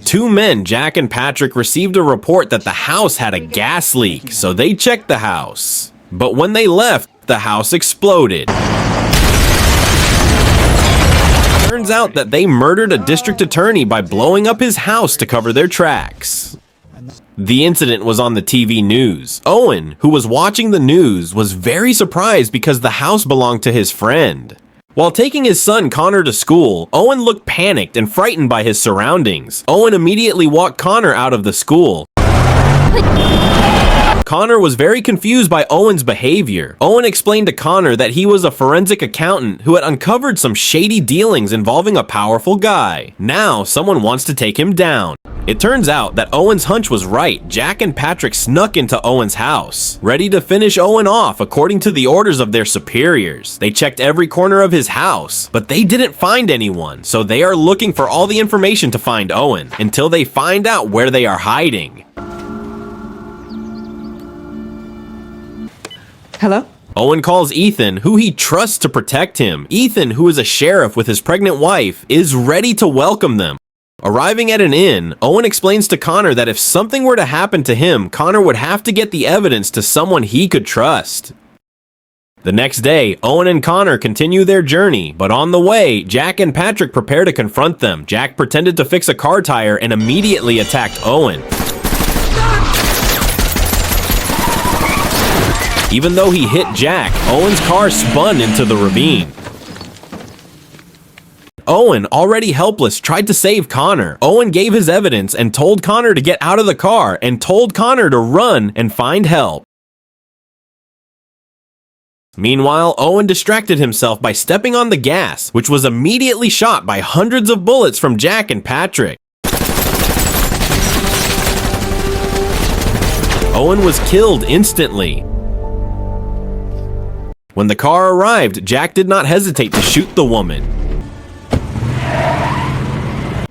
Two men, Jack and Patrick, received a report that the house had a gas leak, so they checked the house. But when they left, the house exploded. Turns out that they murdered a district attorney by blowing up his house to cover their tracks. The incident was on the TV news. Owen, who was watching the news, was very surprised because the house belonged to his friend. While taking his son Connor to school, Owen looked panicked and frightened by his surroundings. Owen immediately walked Connor out of the school. Connor was very confused by Owen's behavior. Owen explained to Connor that he was a forensic accountant who had uncovered some shady dealings involving a powerful guy. Now, someone wants to take him down. It turns out that Owen's hunch was right. Jack and Patrick snuck into Owen's house, ready to finish Owen off according to the orders of their superiors. They checked every corner of his house, but they didn't find anyone, so they are looking for all the information to find Owen, until they find out where they are hiding. Hello? Owen calls Ethan, who he trusts to protect him. Ethan, who is a sheriff with his pregnant wife, is ready to welcome them. Arriving at an inn, Owen explains to Connor that if something were to happen to him, Connor would have to get the evidence to someone he could trust. The next day, Owen and Connor continue their journey, but on the way, Jack and Patrick prepare to confront them. Jack pretended to fix a car tire and immediately attacked Owen. Even though he hit Jack, Owen's car spun into the ravine. Owen, already helpless, tried to save Connor. Owen gave his evidence and told Connor to get out of the car and told Connor to run and find help. Meanwhile, Owen distracted himself by stepping on the gas, which was immediately shot by hundreds of bullets from Jack and Patrick. Owen was killed instantly. When the car arrived, Jack did not hesitate to shoot the woman.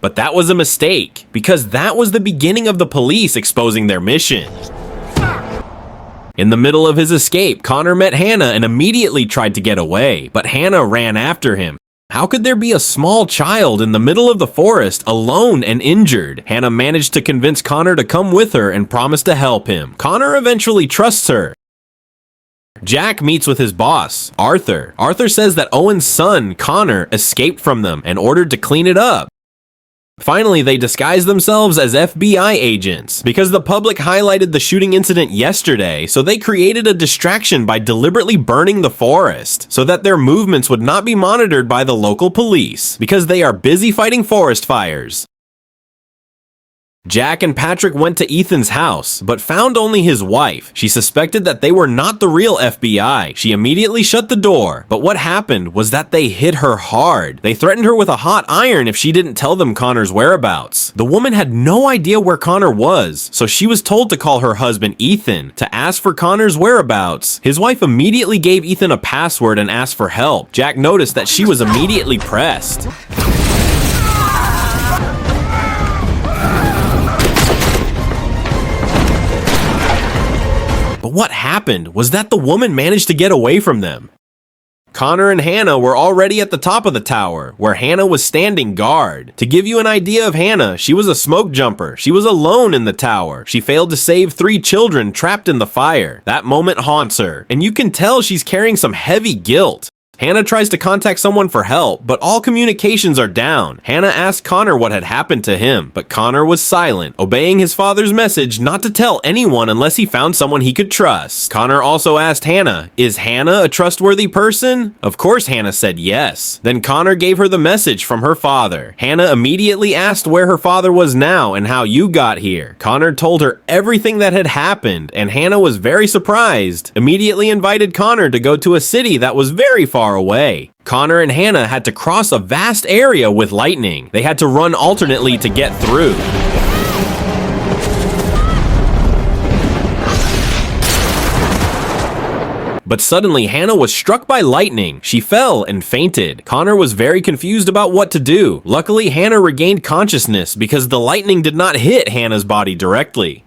But that was a mistake, because that was the beginning of the police exposing their mission. In the middle of his escape, Connor met Hannah and immediately tried to get away, but Hannah ran after him. How could there be a small child in the middle of the forest, alone and injured? Hannah managed to convince Connor to come with her and promised to help him. Connor eventually trusts her. Jack meets with his boss, Arthur. Arthur says that Owen's son, Connor, escaped from them and ordered to clean it up. Finally, they disguise themselves as FBI agents because the public highlighted the shooting incident yesterday, so they created a distraction by deliberately burning the forest so that their movements would not be monitored by the local police because they are busy fighting forest fires. Jack and Patrick went to Ethan's house, but found only his wife. She suspected that they were not the real FBI. She immediately shut the door, but what happened was that they hit her hard. They threatened her with a hot iron if she didn't tell them Connor's whereabouts. The woman had no idea where Connor was, so she was told to call her husband Ethan to ask for Connor's whereabouts. His wife immediately gave Ethan a password and asked for help. Jack noticed that she was immediately pressed. But what happened was that the woman managed to get away from them. Connor and Hannah were already at the top of the tower, where Hannah was standing guard. To give you an idea of Hannah, she was a smoke jumper. She was alone in the tower. She failed to save 3 children trapped in the fire. That moment haunts her, and you can tell she's carrying some heavy guilt. Hannah tries to contact someone for help, but all communications are down. Hannah asked Connor what had happened to him, but Connor was silent, obeying his father's message not to tell anyone unless he found someone he could trust. Connor also asked Hannah, "Is Hannah a trustworthy person?" Of course Hannah said yes. Then Connor gave her the message from her father. Hannah immediately asked where her father was now and how you got here. Connor told her everything that had happened, and Hannah was very surprised. Immediately invited Connor to go to a city that was very far away. Connor and Hannah had to cross a vast area with lightning. They had to run alternately to get through. But suddenly, Hannah was struck by lightning. She fell and fainted. Connor was very confused about what to do. Luckily, Hannah regained consciousness because the lightning did not hit Hannah's body directly.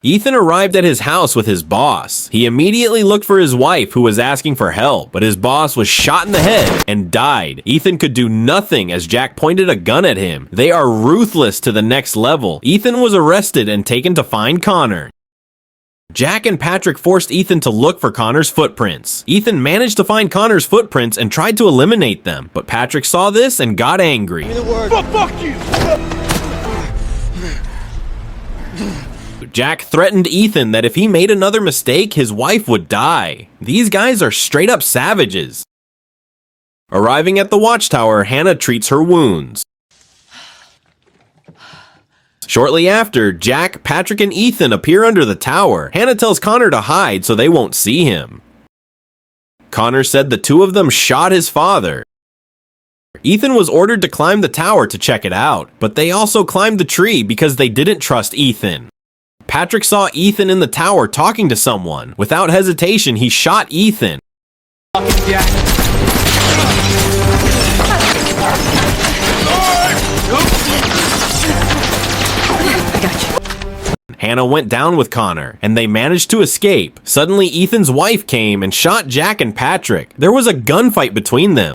Ethan arrived at his house with his boss. He immediately looked for his wife, who was asking for help, but his boss was shot in the head and died. Ethan could do nothing as Jack pointed a gun at him. They are ruthless to the next level. Ethan was arrested and taken to find Connor. Jack and Patrick forced Ethan to look for Connor's footprints. Ethan managed to find Connor's footprints and tried to eliminate them, but Patrick saw this and got angry. Fuck you! Jack threatened Ethan that if he made another mistake, his wife would die. These guys are straight up savages. Arriving at the watchtower, Hannah treats her wounds. Shortly after, Jack, Patrick, and Ethan appear under the tower. Hannah tells Connor to hide so they won't see him. Connor said the two of them shot his father. Ethan was ordered to climb the tower to check it out, but they also climbed the tree because they didn't trust Ethan. Patrick saw Ethan in the tower talking to someone. Without hesitation, he shot Ethan. Hannah went down with Connor, and they managed to escape. Suddenly, Ethan's wife came and shot Jack and Patrick. There was a gunfight between them.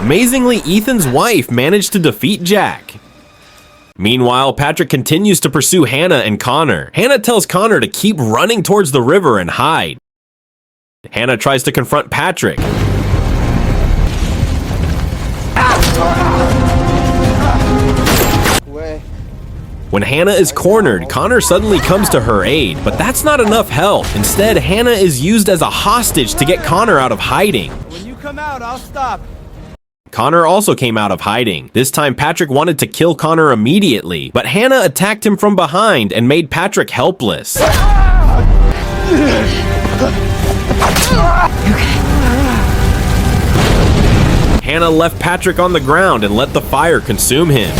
Amazingly, Ethan's wife managed to defeat Jack. Meanwhile, Patrick continues to pursue Hannah and Connor. Hannah tells Connor to keep running towards the river and hide. Hannah tries to confront Patrick. When Hannah is cornered, Connor suddenly comes to her aid, but that's not enough help. Instead, Hannah is used as a hostage to get Connor out of hiding. When you come out, I'll stop. Connor also came out of hiding. This time Patrick wanted to kill Connor immediately, but Hannah attacked him from behind and made Patrick helpless. Hannah left Patrick on the ground and let the fire consume him.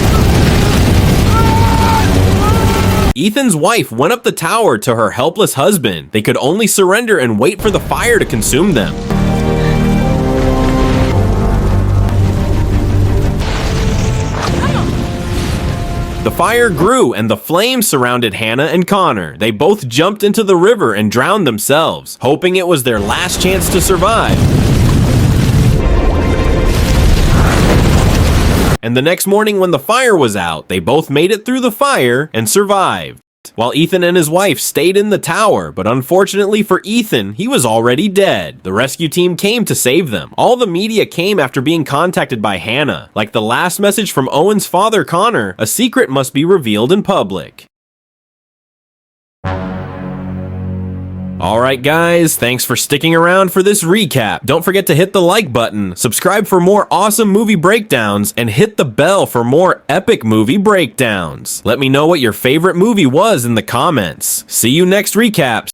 Ethan's wife went up the tower to her helpless husband. They could only surrender and wait for the fire to consume them. The fire grew and the flames surrounded Hannah and Connor. They both jumped into the river and drowned themselves, hoping it was their last chance to survive. And the next morning when the fire was out, they both made it through the fire and survived. While Ethan and his wife stayed in the tower, but unfortunately for Ethan, he was already dead. The rescue team came to save them. All the media came after being contacted by Hannah. Like the last message from Owen's father, Connor, a secret must be revealed in public. Alright guys, thanks for sticking around for this recap. Don't forget to hit the like button, subscribe for more awesome movie breakdowns, and hit the bell for more epic movie breakdowns. Let me know what your favorite movie was in the comments. See you next recap.